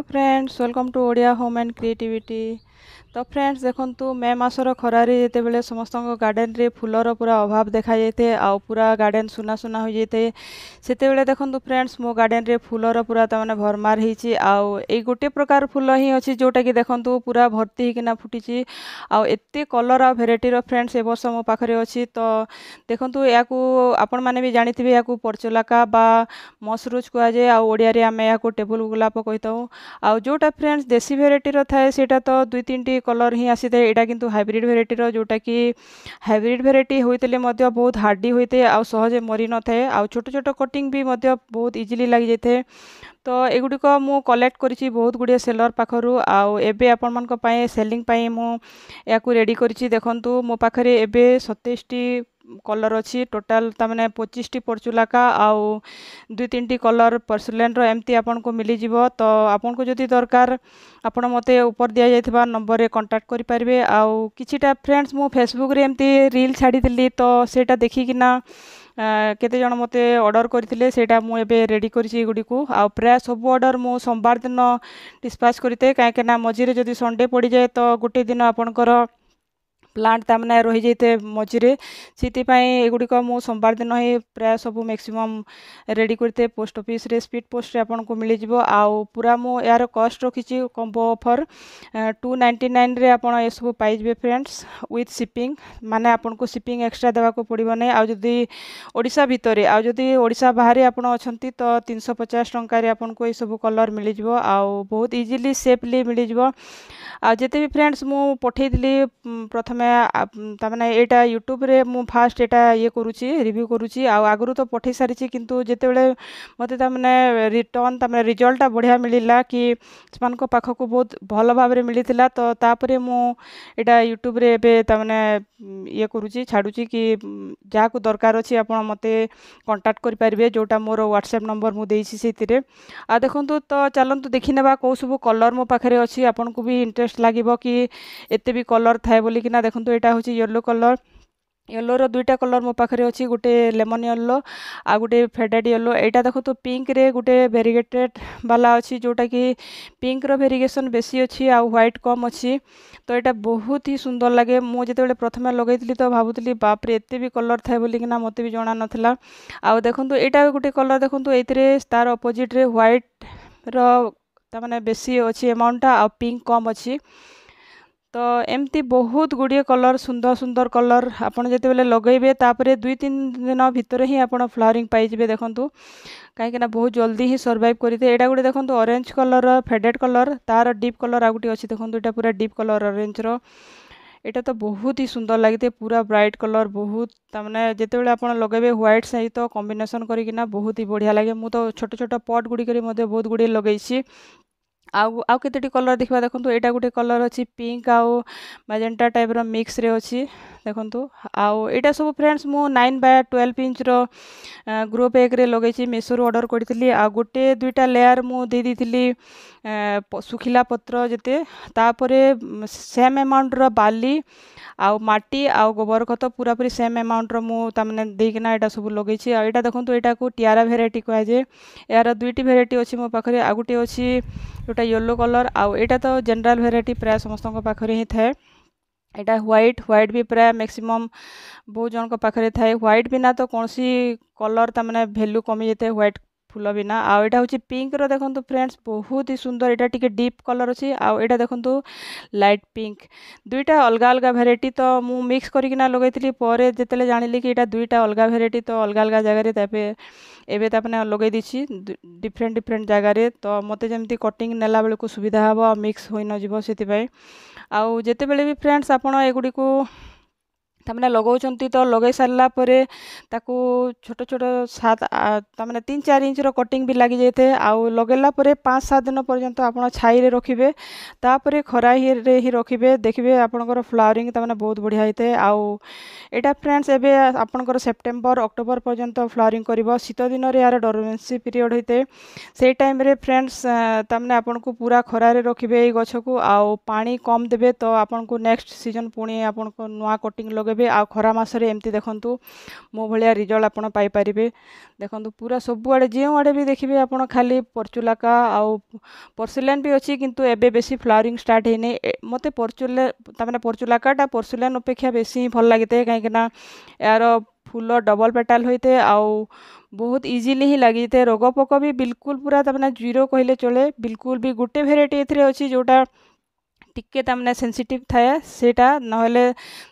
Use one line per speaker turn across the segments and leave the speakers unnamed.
Friends welcome to Odia home and creativity. तो friends देखंतु मे मासर खरारे जेतेबेले समस्त गार्डन रे फूलर पूरा अभाव देखा जाते आउ पूरा गार्डन सुना सुना हो जाते सेतेबेले देखंतु फ्रेंड्स मो गार्डन रे फूलर पूरा तमाने भरमार होईची आउ ए गोटे प्रकार फूल ही अछि जोटा कि देखंतु पूरा भर्ती किना फुटीची आउ एते कलर आ भेराइटी रो फ्रेंड्स ए वर्ष मो पाखरे अछि। तो देखंतु याकू आपण माने भी जानिथिबे याकू परचलाका बा मसरुज कुआ जाय आ ओडिया रे आमे याकू टेबल गुलाप कहिताऊ आउ जोटा फ्रेंड्स देसी भेराइटी रो थाए सेटा तो दुई तीन कलर ही आसी थाए एटा किंतु हाइब्रिड भेराइटी रो जोटा कि हाइब्रिड भेराइटी होइतले मध्य बहुत हार्डी होइते आ सहजे मरी न थाए आ छोट छोट कटिंग भी मध्य बहुत इजीली लागि जाइते। तो एगुड़िक मु कलेक्ट करिछि बहुत गुड़िए सेलर पाखरु आउ एबे आपण मानक पय सेलिंग पय मु याकू रेडी करिछि। देखंतु मो पाखरे एबे 27 टी कलर अच्छी टोटाल तमाने 25 टी परचुलाका आउ दुई तीन टी कलर पर्सलेन रो एमती आपन को मिली जिवो। तो आपन को जदी दरकार आपण मते ऊपर दिया जायथिबा नंबर रे कांटेक्ट करि परिबे आउ किछिटा फ्रेंड्स मु फेसबुक रे एमती रील छाडी दिल्ली तो सेटा देखि किना केते जण मते ऑर्डर करथिले सेटा मु एबे रेडी करिछि गुडी को आ प्राय सब ऑर्डर मु सोमवार दिन डिस्पैच करते काहे के ना मझिरे जदी संडे पड़ी जाए तो गोटे दिन आपनकर प्लांट तमने रही जाते मझिरे सीति एगुड़िक मु सोमवार दिन ही प्राय सब मैक्सिमम रेडी करते पोस्ट ऑफिस रे स्पीड पोस्ट रे आपन को मिली जिवो आउ पूरा मु यार कॉस्ट रखिछि कॉम्बो ऑफर 299 रे आपन ए सब पाई जिवे फ्रेंड्स विथ शिपिंग माने आपन को शिपिंग एक्स्ट्रा देवा को पड़िबो नै। आ जदी ओडिसा भितरे आ जदी ओडिसा बाहर आपन अछंती तो 350 टंका रे आपन को ए सब कलर मिली जिवो आउ बहुत इजीली सेफली मिली जिवो। आ जेते भी फ्रेंड्स मु पठै दिली प्रथमे तमाने एटा यूट्यूब रे मु फास्ट एटा ये करूची रिव्यू करूची आ आगरु तो पठै सारिची किंतु जेते बेले मते तमाने रिटर्न तमाने रिजल्ट बढ़िया मिलिला कि समान को पाख को बहुत भलो भाव रे मिलिथिला। तो तापरे मु एटा यूट्यूब रे बे तमाने ये करूची छाडुची कि जा को दरकार अछि आपण मते कांटेक्ट करि परिबे जोटा मोर व्हाट्सएप नंबर मु देइछि सेतिरे। आ देखंतु तो चलंतु देखिनेबा को सब कलर मो पाखरे अछि आपण को भी इंटरेस्ट लागिबो कि एते भी कलर थाए बोली कि ना। देखंतु एटा होची येलो कलर येलो रो दुईटा कलर मो पाखरे अछि गोटे लेमन येलो आ गोटे फेडेड येलो एटा देखंतु पिंक रे गोटे वेरीगेटेड वाला अछि जोटा कि पिंक रो वेरिएशन बेसी अछि आ व्हाइट कम अछि। तो एटा बहुत ही सुंदर लागे मु जेते बेले प्रथमे लगैतली तो भाबुतली बाप रे एते भी कलर थाए बोली कि ना मते भी जणा नथिला। आ देखंतु एटा गोटे कलर देखंतु एथिरे तार अपोजिट रे व्हाइट रो तमाने बेसी अछि अमाउंट आ पिंक कम अछि। तो एमती बहुत गुड़िए कलर सुंदर सुंदर कलर आपन जेते बेले लगेबे तापरे दुई तीन दिन भितर ही आपन फ्लावरिंग पाई जिवे। देखंतु काहे कि ना बहुत जल्दी ही सर्वाइव करिते एटा गुटे देखंतु ऑरेंज कलर फेडेड कलर तार डीप कलर आ गुटे अछि देखंतु एटा पूरा डीप कलर ऑरेंज रो एटा तो बहुत ही सुंदर लागते पूरा ब्राइट कलर बहुत तमने जेते बेले आपन लगेबे व्हाइट सहित कॉम्बिनेशन करी कि ना बहुत ही बढ़िया लागे। मु तो छोट छोट पॉट गुडी करी मध्ये बहुत गुडी लगैछि आउ केतेटी कलर देखबा। देखंतु एटा गुटे कलर अछि पिंक आउ मैजेंटा टाइप रो मिक्स रे अछि देखंतु आउ एटा सब फ्रेंड्स मु 9/12 इंच रो ग्रो बैग रे लगैछि मेसो रो ऑर्डर करथिली आ गोटे दुईटा लेयर मु दे दिथिली सुखिला पत्र जेते तापरे सेम अमाउंट रो बाली आउ माटी आउ गोबर खत पूरा पूरी सेम अमाउंट रो मु तमने देकिना एटा सब लगैछि। आ एटा देखंतु एटा को टियारा वेराइटी कहै जे यार दुईटी वेराइटी अछि मो पाखरे आ गुटे अछि जोटा येलो कलर आउ एटा तो जनरल वेराइटी प्राय समस्त पाखरे ही थाए। एटा व्हाइट भी प्राय मैक्सिमम बहुत जन को पाखरे थाए व्हाइट बिना तो कोनसी कलर तमने वैल्यू कमी जेते व्हाइट फूल बिना। आ एटा होची पिंक रो देखंतु फ्रेंड्स बहुत ही सुंदर एटा टिके डीप कलर अछि आ एटा देखंतु लाइट पिंक दुईटा अलगा अलगा वेराइटी। तो मु मिक्स करी किना लगैतली परे जेतेले जानिली कि एटा दुईटा अलगा वेराइटी तो अलगा अलगा जगह रे तापे एबे तापने लगै दिछि डिफरेंट डिफरेंट जगह रे। तो मते जेमती कटिंग नेला बेले को सुविधा हबो मिक्स होई न जिवो सेति पय आउ जेते बेले भी फ्रेंड्स आपण एगुडी को तमने लगाउछंती तो लगे सारला परे ताकू छोट छोट सात तमने 3-4 इंच रो कटिंग भी लागि जेते आउ लगेला परे 5-7 दिन पर्यंत आपण छाई रे रखिबे तापरे खरा रे ही रखिबे देखिबे आपनकर फ्लावरिंग तमने बहुत बढ़िया हेते। आउ एटा फ्रेंड्स एबे आपनकर सेप्टेम्बर अक्टोबर पर्यंत फ्लावरिंग करिवो शीत दिन रे यार डोरमेंसी पीरियड हेते से टाइम रे फ्रेंड्स तमने आपन को पूरा खरा रे रखिबे ए गछ को आउ पानी कम देबे तो आपन को नेक्स्ट सीजन पुणी आपन को नवा कटिंग लगे ଲଗାइबे आ खरा मासरे एमती देखंतु मो भलिया रिजल्ट आपण पाई परिबे। देखंतु पूरा सब आड़े जे आड़े भी देखिबे आपण खाली परचुलाका आउ पोर्सिलेन भी अछि किंतु एबे बेसी फ्लावरिंग स्टार्ट हेने मते परचुलाकाटा पोर्सिलेन अपेक्षा बेसी भल लागिते काहे ना यार फूल डबल पेटाल होइते आउ बहुत इजीली ही लगिते रोग पोक भी बिल्कुल पूरा तमने जीरो कहले चले बिल्कुल भी गुटे भेराइटी एथरे अछि जोटा टिके तमने सेंसिटिव थाए सेटा नहले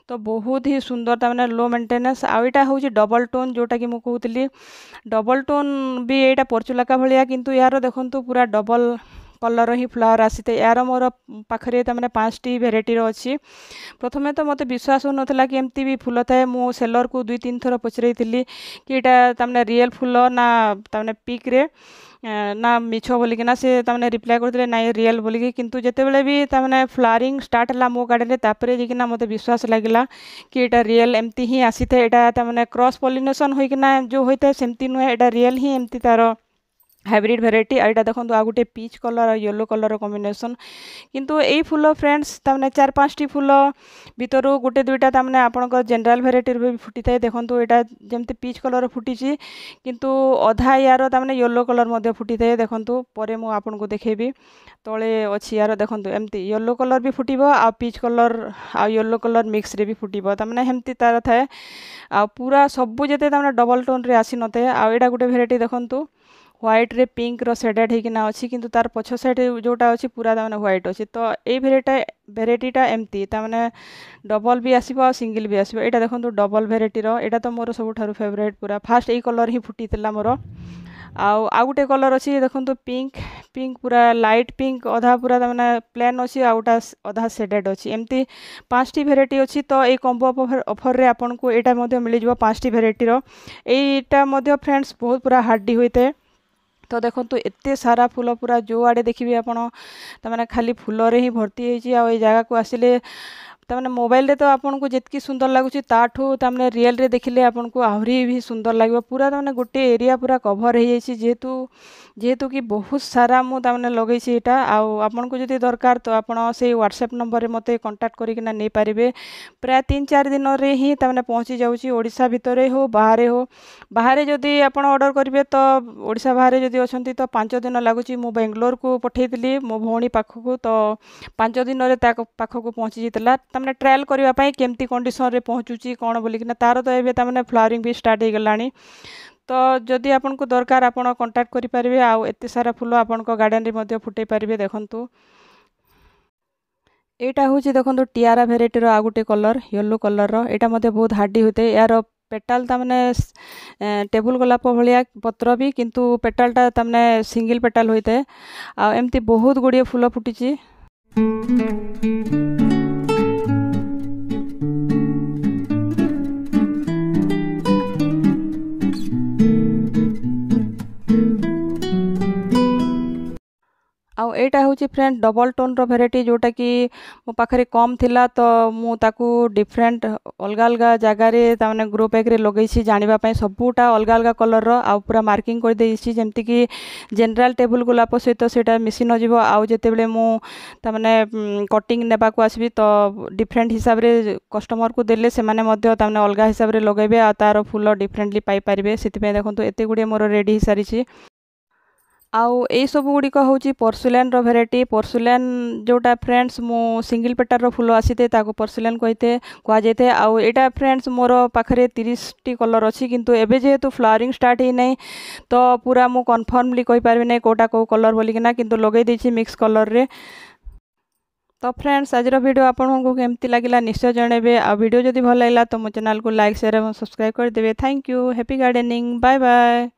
तो बहुत ही सुंदर तमने लो मेंटेनेंस आइटा होची डबल टोन जोटा कि मु कहउतली डबल टोन भी एटा परचुलाका भलिया किंतु यार देखंतु पूरा डबल कलर ही फ्लावर आसीते यार मोर पाखरे तमने 5टी भेराइटी रो अछि। प्रथमे तो मते विश्वास होनथला कि एमती भी फूल थाए मु सेलर को 2-3 थर पचरैतिली कि एटा तमने रियल फूल ना तमने पिक रे ना मिछो बोली कि ना से तमने रिप्लाई करथिले ना रियल बोली कि किंतु जेते बेले भी तमने फ्लावरिंग स्टार्ट हला मो गार्डन रे तापरे जे कि ना मते विश्वास लागिला कि एटा रियल एमती ही आसीते एटा तमने क्रॉस पॉलिनेशन होई कि ना जो होइते सेमती नुहे एटा रियल ही एमती तारो हाइब्रिड भेराइटी आइटा देखंतु आ गुटे पीच कलर और येलो कलर कॉम्बिनेशन किंतु एई फूल फ्रेंड्स तमने 4-5टी फूल भितरु गुटे दुईटा तमने आपनकर जनरल भेराइटी भी फुटी थाए देखंतु एटा जेमते पीच कलर फुटीची किंतु अधा यार तमने येलो कलर मध्ये फुटी थाए देखंतु परे मु आपनको देखेबी तळे अछि यार देखंतु एमती येलो कलर भी फुटीबो आ पीच कलर आ येलो कलर मिक्स रे भी फुटीबो तमने हेमती तार थाए आ पूरा सबु जेते तमने डबल टोन रे आसी नते आ एटा गुटे भेराइटी देखंतु व्हाइट रे पिंक रो शेडेड हेकिना अछि किंतु तार पछ साइड जोटा अछि पूरा तमने व्हाइट अछि तो ए भेराइटीटा एमती तमने डबल भी आसीबो सिंगल भी आसीबो एटा देखंतु डबल भेराइटी रो एटा तो मोर सब थारु फेवरेट पूरा फास्ट ए कलर ही फुटीतला मोर आ गुटे कलर अछि देखंतु पिंक पूरा लाइट पिंक अधा पूरा तमने प्लेन अछि आउटा अधा शेडेड अछि एमती 5टी भेराइटी अछि तो ए कॉम्बो ऑफर रे आपन को एटा मध्ये मिलि जबो 5टी भेराइटी रो एटा मध्ये फ्रेंड्स बहुत पूरा हार्डी होइते तो देखंतु एते सारा फूल पूरा जो आड़े देखिबे आपण तमने खाली फूल रे ही भर्ती हेची आ ए जगह को आसिले तमने मोबाइल रे तो आपन को जेतकी सुंदर लागुची ताठू तमने रियल रे देखिले आपन को आहुरी भी सुंदर लागबो पूरा तमने गोटे एरिया पूरा कवर हे जाईची जेहेतु कि बहुत सारा मु तमने लगेची एटा आ आपन को जदी दरकार तो आपण से व्हाट्सएप नंबर रे मते कांटेक्ट करी किना नै पारिबे प्राय 3-4 दिन रे ही तमने पहुंची जाउची ओडिसा भितरे हो बाहरे जदी आपण ऑर्डर करिवे तो ओडिसा बाहरे जदी अछंती तो 5 दिन लागुची मु बेंगलोर को पठेइतली मो भौणी पाखकू तो 5 दिन रे ता पाखकू पहुंची जितला तमने ट्रायल करिवा पई केमती कंडीशन रे पहुंचुची कोन बोली किना तार तो एबे तमने फ्लावरिंग भी स्टार्ट हे गलानी तो जदि आपन को दरकार आपण कांटेक्ट करि परिबे आ एते सारा फूल आपन को गार्डन रे मध्ये फुटै परिबे देखंतु एटा होची देखंतु टियारा भेराइटी रो आ गुटे कलर येलो कलर रो एटा मध्ये बहुत हार्डी होते यार पेटाल तमने टेबल गोलाप भलिया पत्र भी किंतु पेटालटा तमने सिंगल पेटाल होइते आ एमती बहुत गुडिये फूल फुटीची आ एटा होची फ्रेंड डबल टोन रो भेराइटी जोटा कि मो पाखरे कम थिला तो मु ताकू डिफरेंट अलगा अलगा जगह रे ताने ग्रो बैग रे लगैछि जानिबा पई सबुटा अलगा अलगा कलर रो आ पूरा मार्किंग कर देछि जेमति कि जनरल टेबल गुलाप सहित सेटा मिसी न जिवो आ जेते बेले मु ताने कटिंग नेबा को आसबी तो डिफरेंट हिसाब रे कस्टमर को देले से माने मध्ये ताने अलगा हिसाब रे लगैबे आ तार फूल डिफरेंटली पाई परिबे सेति पई देखंतु एते गुडी मोर रेडी हि सारिछि आउ ए सब गुडी को होची पोर्सिलेन रो भेराइटी पोर्सिलेन जोटा फ्रेंड्स मो सिंगल पेटर रो फूल आसीते ताको पोर्सिलेन कहते कहा जेते आउ एटा फ्रेंड्स मोर पाखरे 30 टी कलर अछि किंतु एबे जेहेतु फ्लावरिंग स्टार्ट हे नै तो पूरा मु कन्फर्मली कहि पारबे नै कोटा को कलर बोली किना किंतु लगै दैछि मिक्स कलर रे तो फ्रेंड्स आज वीडियो आपको केमती लगिला निश्चय जनइबे आ वीडियो जदि भल लागला तो मो चैनल को लाइक शेयर और सब्सक्राइब कर देबे thank you happy gardening bye bye.